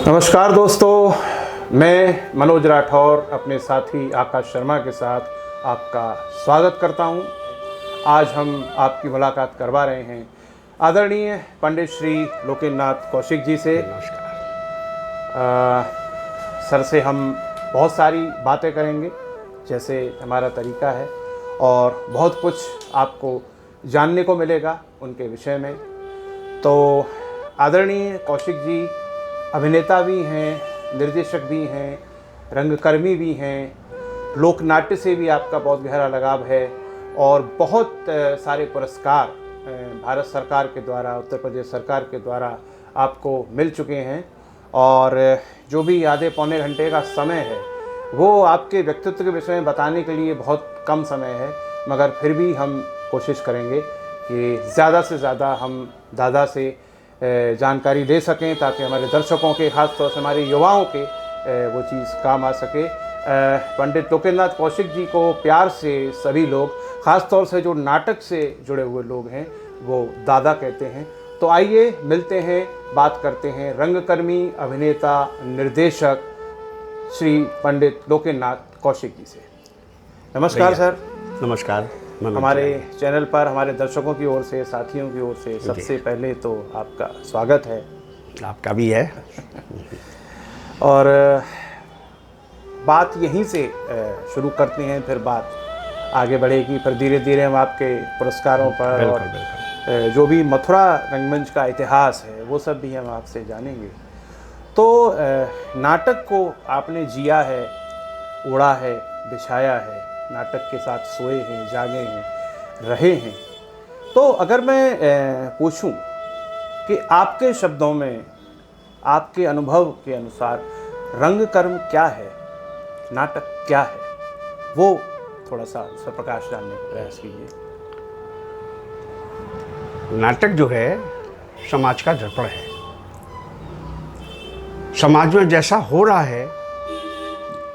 नमस्कार दोस्तों, मैं मनोज राठौर अपने साथी आकाश शर्मा के साथ आपका स्वागत करता हूं। आज हम आपकी मुलाकात करवा रहे हैं आदरणीय पंडित श्री लोकेन्द्रनाथ कौशिक जी से। नमस्कार। सर से हम बहुत सारी बातें करेंगे जैसे हमारा तरीका है, और बहुत कुछ आपको जानने को मिलेगा उनके विषय में। तो आदरणीय कौशिक जी अभिनेता भी हैं, निर्देशक भी हैं, रंगकर्मी भी हैं, लोक नाट्य से भी आपका बहुत गहरा लगाव है, और बहुत सारे पुरस्कार भारत सरकार के द्वारा, उत्तर प्रदेश सरकार के द्वारा आपको मिल चुके हैं। और जो भी आधे पौने घंटे का समय है वो आपके व्यक्तित्व के विषय में बताने के लिए बहुत कम समय है, मगर फिर भी हम कोशिश करेंगे कि ज़्यादा से ज़्यादा हम दादा से जानकारी दे सकें, ताकि हमारे दर्शकों के, खास तौर से हमारे युवाओं के वो चीज़ काम आ सके। पंडित लोकेन्द्रनाथ कौशिक जी को प्यार से सभी लोग, ख़ास तौर से जो नाटक से जुड़े हुए लोग हैं, वो दादा कहते हैं। तो आइए मिलते हैं, बात करते हैं रंगकर्मी, अभिनेता, निर्देशक श्री पंडित लोकेन्द्रनाथ कौशिक जी से। नमस्कार सर। नमस्कार। हमारे चैनल पर हमारे दर्शकों की ओर से, साथियों की ओर से सबसे पहले तो आपका स्वागत है। आपका भी है। और बात यहीं से शुरू करते हैं, फिर बात आगे बढ़ेगी, फिर धीरे धीरे हम आपके पुरस्कारों पर और जो भी मथुरा रंगमंच का इतिहास है वो सब भी हम आपसे जानेंगे। तो नाटक को आपने जिया है, उड़ा है, बिछाया है, नाटक के साथ सोए हैं, जागे हैं, रहे हैं। तो अगर मैं पूछूं कि आपके शब्दों में, आपके अनुभव के अनुसार रंगकर्म क्या है, नाटक क्या है, वो थोड़ा सा प्रकाश डालने का प्रयास कीजिए। नाटक जो है समाज का दर्पण है। समाज में जैसा हो रहा है,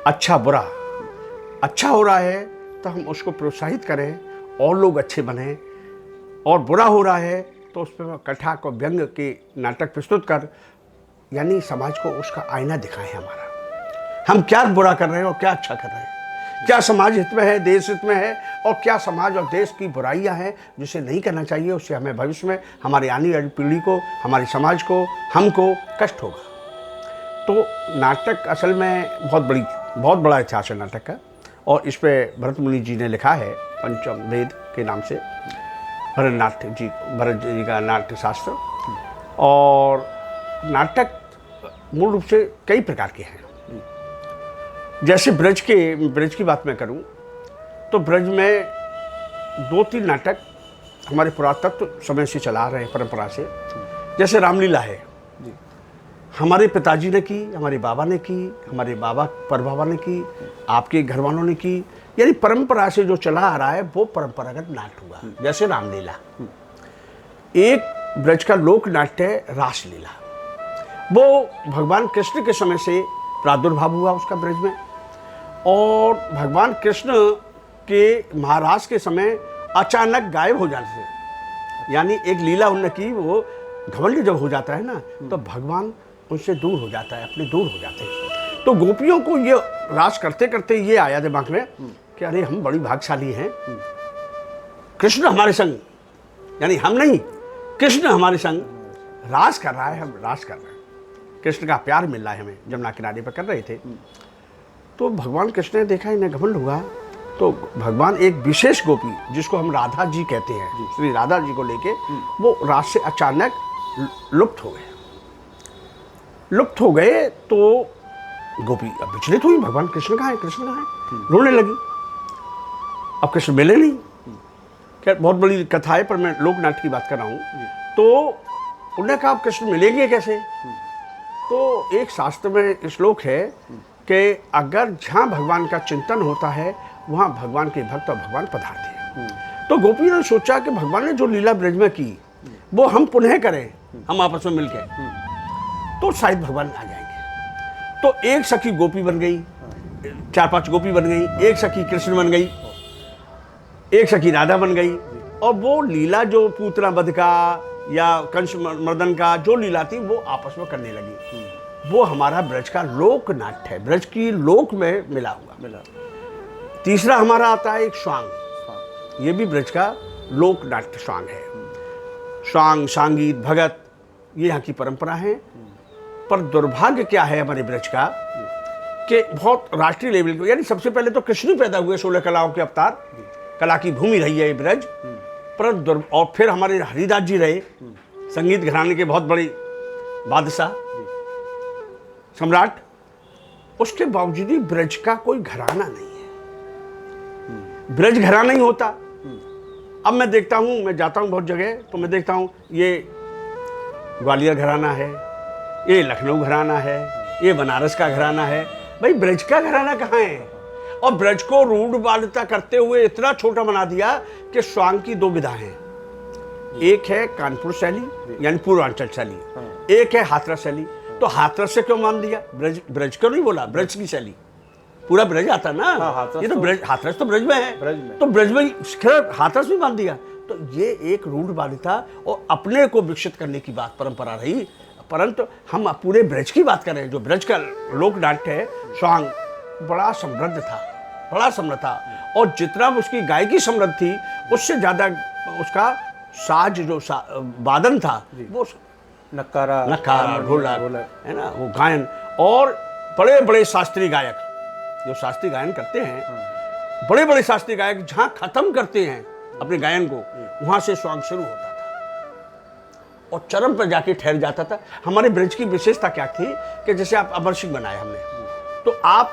अच्छा बुरा, अच्छा हो रहा है तो हम उसको प्रोत्साहित करें और लोग अच्छे बने, और बुरा हो रहा है तो उस पर कटाक्ष और व्यंग के नाटक प्रस्तुत कर, यानी समाज को उसका आईना दिखाएं हमारा। हम क्या बुरा कर रहे हैं और क्या अच्छा कर रहे हैं, क्या समाज हित में है, देश हित में है, और क्या समाज और देश की बुराइयां हैं जिसे नहीं करना चाहिए, उससे हमें भविष्य में हमारी आने वाली पीढ़ी को, हमारे समाज को, हमको कष्ट होगा। तो नाटक असल में बहुत बड़ा इतिहास है नाटक का, और इस पे भरत मुनि जी ने लिखा है पंचम वेद के नाम से, भरत जी का नाट्य शास्त्र। और नाटक मूल रूप से कई प्रकार के हैं। जैसे ब्रज की बात मैं करूं तो ब्रज में 2-3 नाटक हमारे पुरातत्व समय से चला रहे हैं, परंपरा से। जैसे रामलीला है, हमारे पिताजी ने की, हमारे बाबा ने की, हमारे बाबा परबाबा ने की, आपके घर वालों ने की, यानी परंपरा से जो चला आ रहा है वो परंपरागत नाट्य हुआ। जैसे रामलीला, एक ब्रज का लोक नाट्य है रासलीला। वो भगवान कृष्ण के समय से प्रादुर्भाव हुआ उसका ब्रज में, और भगवान कृष्ण के महाराज के समय अचानक गायब हो जाने से, यानी एक लीला उन्होंने की, वो घमंड जब हो जाता है ना तो भगवान उनसे दूर हो जाता है, अपने दूर हो जाते हैं। तो गोपियों को ये रास करते करते ये आया दिमाग में कि अरे हम बड़ी भाग्यशाली हैं, कृष्ण हमारे संग, यानी हम नहीं, कृष्ण हमारे संग रास कर रहा है, हम रास कर रहे हैं, कृष्ण का प्यार मिल रहा है हमें। जमुना किनारे पर कर रहे थे, तो भगवान कृष्ण ने देखा इन्हें घमंड हुआ, तो भगवान एक विशेष गोपी जिसको हम राधा जी कहते हैं, श्री राधा जी को लेके वो रास से अचानक लुप्त हो गए। तो गोपी अब विचलित हुई, भगवान कृष्ण कहाँ है, कृष्ण कहाँ है, रोने लगी। अब कृष्ण मिले नहीं। क्या बहुत बड़ी कथा है, पर मैं लोक नाट्य की बात कर रहा हूँ। तो उन्होंने कहा अब कृष्ण मिलेंगे कैसे। तो एक शास्त्र में श्लोक है कि अगर जहाँ भगवान का चिंतन होता है वहाँ भगवान के भक्त और भगवान पधारते हैं। तो गोपी ने सोचा कि भगवान ने जो लीला ब्रज में की वो हम पुनः करें, हम आपस में मिलकर, तो शायद भगवान आ जाएंगे। तो एक सखी गोपी बन गई, 4-5 गोपी बन गई, एक सखी कृष्ण बन गई, एक सखी राधा बन गई, और वो लीला जो पूतना वध का, या कंस मर्दन का जो लीला थी वो आपस में करने लगी। वो हमारा ब्रज का लोक नाट्य है, ब्रज की लोक में मिला हुआ। तीसरा हमारा आता है एक स्वांग, ये भी ब्रज का लोक नाट्य स्वांग है। स्वांग, सांगीत, भगत, ये यहाँ की परंपरा है। पर दुर्भाग्य क्या है हमारे ब्रज का कि बहुत राष्ट्रीय लेवल के, यानी सबसे पहले तो कृष्ण पैदा हुए 16 कलाओं के अवतार, कला की भूमि रही है ये ब्रज। पर और फिर हमारे हरिदास जी रहे, संगीत घराने के बहुत बड़े बादशाह, सम्राट। उसके बावजूद भी ब्रज का कोई घराना नहीं है, ब्रज घराना ही होता। अब मैं देखता हूँ, मैं जाता हूँ बहुत जगह तो मैं देखता हूँ ये ग्वालियर घराना है, ये लखनऊ घराना है, ये बनारस का घराना है। भाई ब्रज का घराना कहाँ है? और ब्रज को रूढ़वादिता करते हुए इतना छोटा बना दिया कि स्वांग की दो विधा हैं, एक है कानपुर शैली यानी पूर्वांचल शैली, एक है हाथरस शैली। तो हाथरस से क्यों मान दिया? ब्रज, ब्रज क्यों नहीं बोला? ब्रज की शैली, पूरा ब्रज आता ना। ये तो ब्रज, हाथरस तो ब्रज में है, तो ब्रज में हाथरस भी मान दिया। तो ये एक रूढ़वादिता और अपने को विकसित करने की बात परंपरा रही। परंतु हम पूरे ब्रज की बात कर रहे हैं। जो ब्रज का लोक नाट्य है स्वांग, बड़ा समृद्ध था, बड़ा समृद्ध था। और जितना उसकी गायकी समृद्ध थी उससे ज्यादा उसका साज जो वादन था, वो नक्कारा, ढोलक है ना, वो गायन। और बड़े बड़े शास्त्रीय गायक जो शास्त्रीय गायन करते हैं, बड़े बड़े शास्त्रीय गायक जहां खत्म करते हैं अपने गायन को, वहां से स्वांग शुरू होता था और चरम पर जाके ठहर जाता था। हमारे ब्रज की विशेषता क्या थी कि जैसे आप अमर सिंह बनाए हमने, तो आप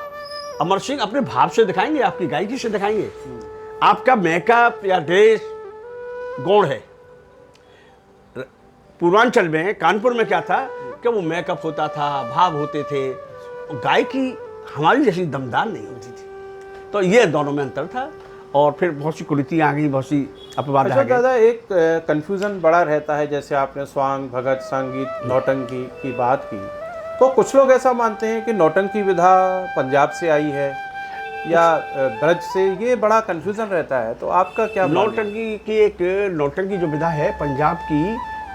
अमर सिंह अपने भाव से दिखाएंगे, आपकी गायकी से दिखाएंगे। आपका मेकअप या ड्रेस गौण है। पूर्वांचल में, कानपुर में क्या था कि वो मेकअप होता था, भाव होते थे, गायकी हमारी जैसी दमदार नहीं होती थी। तो ये दोनों में अंतर था। और फिर बहुत सी कुरीतियाँ आ गई, बहुत सी अपवाद आ गए। दादा एक कंफ्यूजन बड़ा रहता है, जैसे आपने स्वांग, भगत, संगीत, नौटंकी की बात की, तो कुछ लोग ऐसा मानते हैं कि नौटंकी विधा पंजाब से आई है या ब्रज से, ये बड़ा कंफ्यूजन रहता है। तो आपका क्या? नौटंकी जो विधा है पंजाब की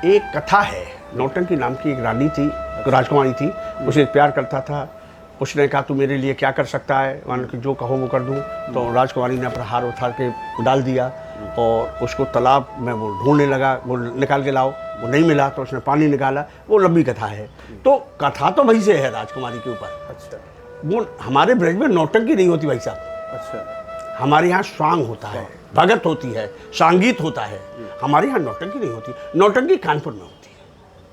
एक कथा है। नौटंकी नाम की एक रानी थी, राजकुमारी थी, उसे प्यार करता था। उसने कहा तू मेरे लिए क्या कर सकता है, मान कि जो कहो वो कर दूं। तो राजकुमारी ने अपना हार उठार के डाल दिया और उसको तालाब में वो ढूंढने लगा, वो निकाल के लाओ, वो नहीं मिला तो उसने पानी निकाला। वो लंबी कथा है। तो कथा तो वहीं से है राजकुमारी के ऊपर। अच्छा। वो हमारे ब्रज में नौटंकी नहीं होती भाई साहब। अच्छा। हमारे यहाँ स्वांग होता है, भगत होती है, संगीत होता है। हमारे यहाँ नौटंकी नहीं होती। नौटंकी कानपुर में होती है।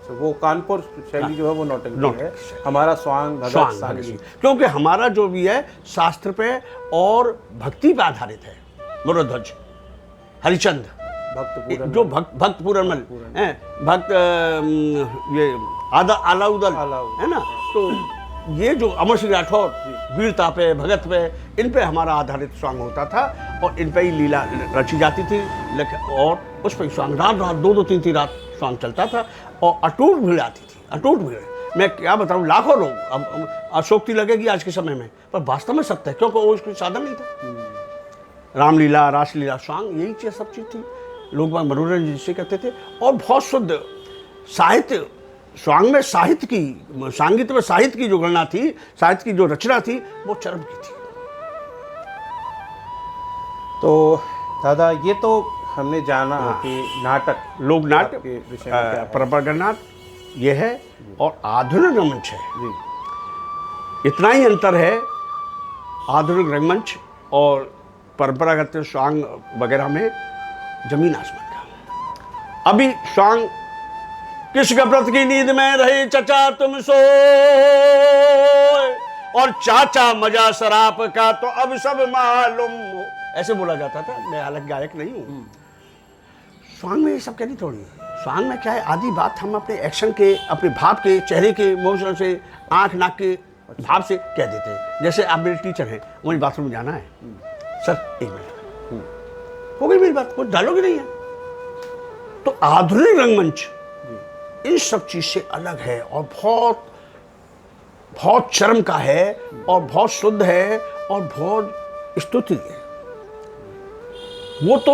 तो वो कानपुर शैली जो है वो नौटंकी है। हमारा स्वांग, भगत, संगीत, क्योंकि हमारा जो भी है शास्त्र पे और भक्ति पे आधारित है। मुरध्वज, हरिचंद, जो भक्त पूरनमल है, भक्त ये आलाउदल है ना। तो ये जो अमर सिंह राठौर, वीरता पे, भगत पे, इन पे हमारा आधारित स्वांग होता था और इन पे ही लीला रची जाती थी। और उस पर स्वांग रात रात 2-2, 3-3 रात स्वांग चलता था और अटूट भीड़ आती थी, अटूट भीड़। मैं क्या बताऊं, लाखों लोग। अब अशोक्ति लगेगी आज के समय में, पर वास्तव में सत्य है, क्योंकि वो उसकी साधन नहीं था। रामलीला, रासलीला, स्वांग, यही चीज सब चीज थी। लोग मनोरंजन जिसे करते थे। और बहुत शुद्ध साहित्य, स्वांग में साहित्य की, संगीत में साहित्य की जो गणना थी, साहित्य की जो रचना थी, वो चरम की थी। तो दादा ये तो हमने जाना कि नाटक, लोक नाट्य के विषय में क्या है। परंपरागत नाट्य ये है और आधुनिक रंगमंच है जी। इतना ही अंतर है आधुनिक रंगमंच और परंपरागत स्वांग वगैरह में, जमीन आसमान का। अभी स्वांग, किस गफलत की नींद में रहे चचा तुम सो, और चाचा मजा शराब का तो अब सब मालूम हो, ऐसे बोला जाता था। मैं हालांकि गायक नहीं हूँ। स्वांग में ये सब कहनी थोड़ी है। स्वांग में क्या है, आधी बात हम अपने एक्शन के, अपने भाव के, चेहरे के मोशन से, आंख नाक के भाव से कह देते हैं। जैसे आप मेरे टीचर हैं, मुझे बाथरूम जाना है, सर 1 मिनट, हो गई मेरी बात, कुछ डालोगे नहीं है। तो आधुनिक रंगमंच इन सब चीज से अलग है और बहुत बहुत चरम का है और बहुत शुद्ध है और बहुत स्तुति है। वो तो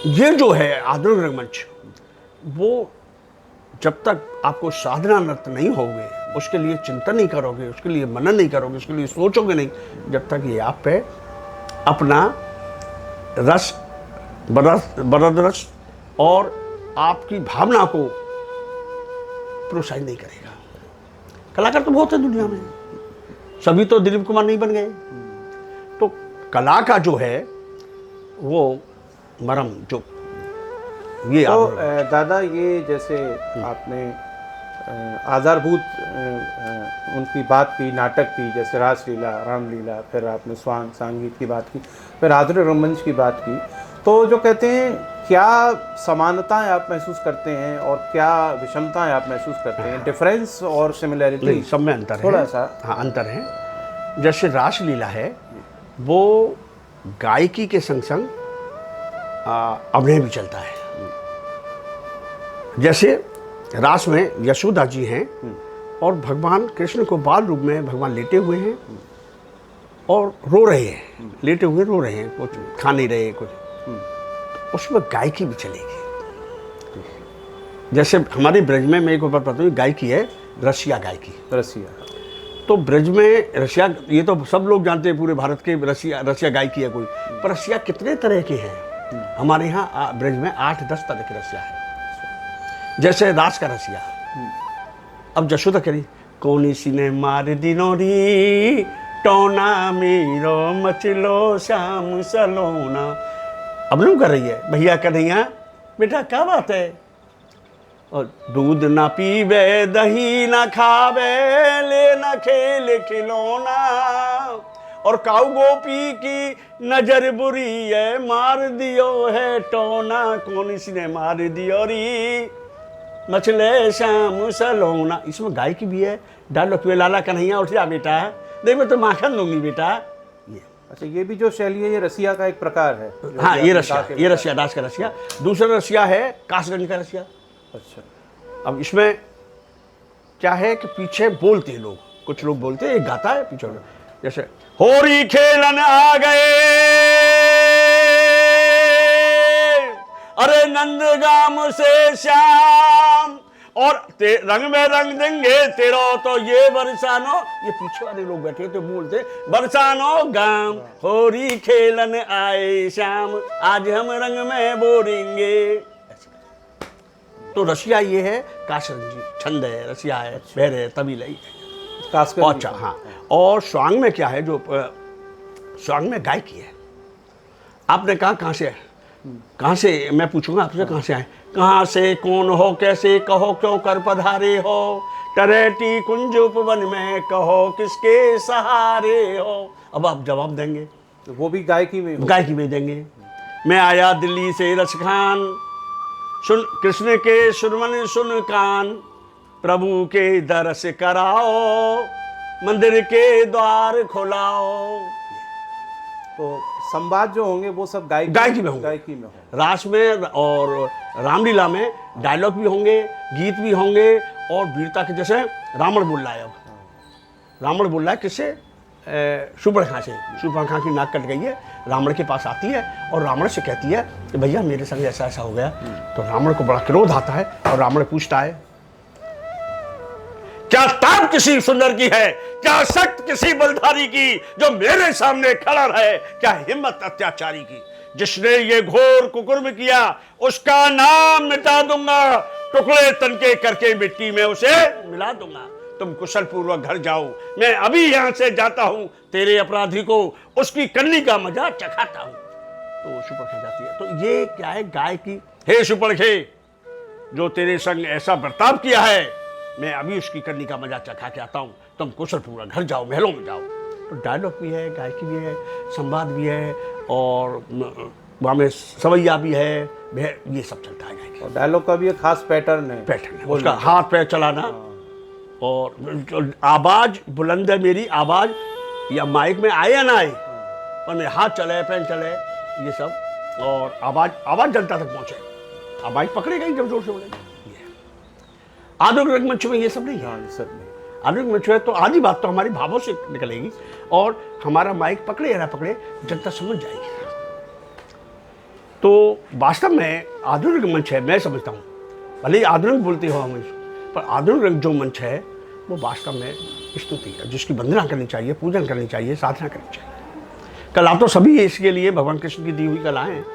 ये जो है आधुनिक रंगमंच, वो जब तक आपको साधना नृत्य नहीं होगे, उसके लिए चिंतन नहीं करोगे, उसके लिए मनन नहीं करोगे, उसके लिए सोचोगे नहीं, जब तक ये आप पे अपना रस, बरद रस और आपकी भावना को प्रोत्साहित नहीं करेगा। कलाकार तो बहुत है दुनिया में, सभी तो दिलीप कुमार नहीं बन गए। तो कला का जो है वो मरम जो ये तो दादा, ये जैसे आपने आधारभूत उनकी बात की, नाटक की, जैसे रासलीला, रामलीला, फिर आपने स्वांग संगीत की बात की, फिर आधुनिक रंगमंच की बात की, तो जो कहते हैं क्या समानताएं आप महसूस करते हैं और क्या विषमताएं आप महसूस करते हैं? डिफरेंस और सिमिलैरिटी? नहीं, सब में अंतर है, थोड़ा सा। हाँ अंतर है। जैसे रासलीला है वो गायकी के संग संग अभिनय भी चलता है। जैसे रास में यशोदा जी हैं और भगवान कृष्ण को बाल रूप में भगवान लेटे हुए हैं और रो रहे हैं, लेटे हुए रो रहे हैं, कुछ खा नहीं रहे कुछ, उसमें गायकी भी चलेगी। जैसे हमारे ब्रज में, मैं एक बार बताता हूँ, गायकी है रसिया गायकी। रसिया, तो ब्रज में रसिया, ये तो सब लोग जानते हैं पूरे भारत के, रसिया गायकी है कोई, पर रसिया कितने तरह के हैं। हमारे यहाँ ब्रज में 8-10 तरह के रसिया है। जैसे रास का रसिया, अब जशोदा करी कोनी सी ने मार दिनोरी टोना मीरो मचलो शाम सलोना। अब लोग कर रही है, भैया कन्हैया बेटा क्या बात है, और दूध ना पीवे दही ना खावे ले ना खेल खिलौना, और काऊ गोपी की नजर बुरी है मार दियो है टोना, कौन सी ने मार दियो री मछले शाम सलोना। इसमें गायकी भी है, डायलॉग भी, लाला कन्हैया उठ जा बेटा, देख मैं तो माखन दूंगी बेटा। ये अच्छा, ये भी जो शैली है ये रसिया का एक प्रकार है। हाँ, ये रसिया दास का रसिया। दूसरा रसिया है कासगंज का रसिया। अच्छा, अब इसमें क्या है कि पीछे बोलते हैं लोग, कुछ लोग बोलते हैं, एक गाता है पीछे, जैसे होरी खेलन आ गए अरे नंदगाम से श्याम, और रंग में रंग देंगे तेरो तो ये बरसानो, ये पीछे वाले लोग बैठे तो बोलते बरसानो गाम, होरी खेलन आए श्याम, आज हम रंग में बोरेंगे। तो रसिया ये है कासगंजी, छंद है, रसिया है, बहर है, तबीला ही है। अच्छा, हाँ। और स्वांग में क्या है, जो स्वांग में गायकी है। आपने कहा कहाँ से है, कहाँ से, मैं पूछूंगा आपसे कहाँ से आए, कहाँ से, कौन हो, कैसे, कहो क्यों कर पधारे हो, टरेटी कुंज उपवन में कहो किसके सहारे हो। अब आप जवाब देंगे, तो वो भी गायकी में देंगे। मैं आया दिल्ली से रसखान, सुन कृष्ण के सुरमन सुन कान, प्रभु के दरस कराओ, मंदिर के द्वार खोलाओ। तो संवाद जो होंगे वो सब गायकी में होंगे। रास में और रामलीला में डायलॉग भी होंगे, गीत भी होंगे, और वीरता के, जैसे रावण बोल रहा है, अब रावण बोल रहा है किससे, शूर्पणखा से। शूर्पणखा की नाक कट गई है, रावण के पास आती है और रावण से कहती है कि भैया मेरे संग ऐसा ऐसा हो गया। तो रावण को बड़ा क्रोध आता है और रावण पूछता है क्या ताप किसी सुंदर की है, क्या शक्त किसी बलधारी की, जो मेरे सामने खड़ा रहे, क्या हिम्मत अत्याचारी की, जिसने ये घोर कुकर्म किया उसका नाम मिटा दूंगा, टुकड़े तनके करके मिट्टी में उसे मिला दूंगा। तुम कुशल पूर्वक घर जाओ, मैं अभी यहां से जाता हूं, तेरे अपराधी को उसकी कन्नी का मजा चखाता हूं। तो शूर्पणखा जाती है। तो ये क्या है, गाय की, हे शूर्पणखे जो तेरे संग ऐसा बर्ताव किया है, मैं अभी उसकी कन्नी का मजा चखा के आता हूं, तुम कुशल पूर्वक घर जाओ, महलों में जाओ। तो डायलॉग भी है, गायकी भी है, संवाद भी है, और वहाँ में सवैया भी है, ये सब चलता है गायकी। और डायलॉग का भी एक खास पैटर्न है, उसका हाथ पैर चलाना, और आवाज बुलंद है मेरी आवाज, या माइक में आए या ना आए, पर मेरे हाथ चले, पैन चले, ये सब, और आवाज जनता तक पहुंचे, आवाज पकड़े गई जब जोर से बोलेगी। आधुनिक रंगमंच में ये सब नहीं है। आधुनिक मंच में तो आधी बात तो हमारी भावों से निकलेगी, और हमारा माइक पकड़े या ना पकड़े जनता समझ जाएगी। तो वास्तव में आधुनिक मंच है, मैं समझता हूँ भले ही आधुनिक बोलते हो हम इसको, पर आधुनिक जो मंच है वो वास्तव में स्तुति है, जिसकी वंदना करनी चाहिए, पूजन करनी चाहिए, साधना करनी चाहिए। कला तो सभी इसके लिए भगवान कृष्ण की दी हुई कलाएं हैं।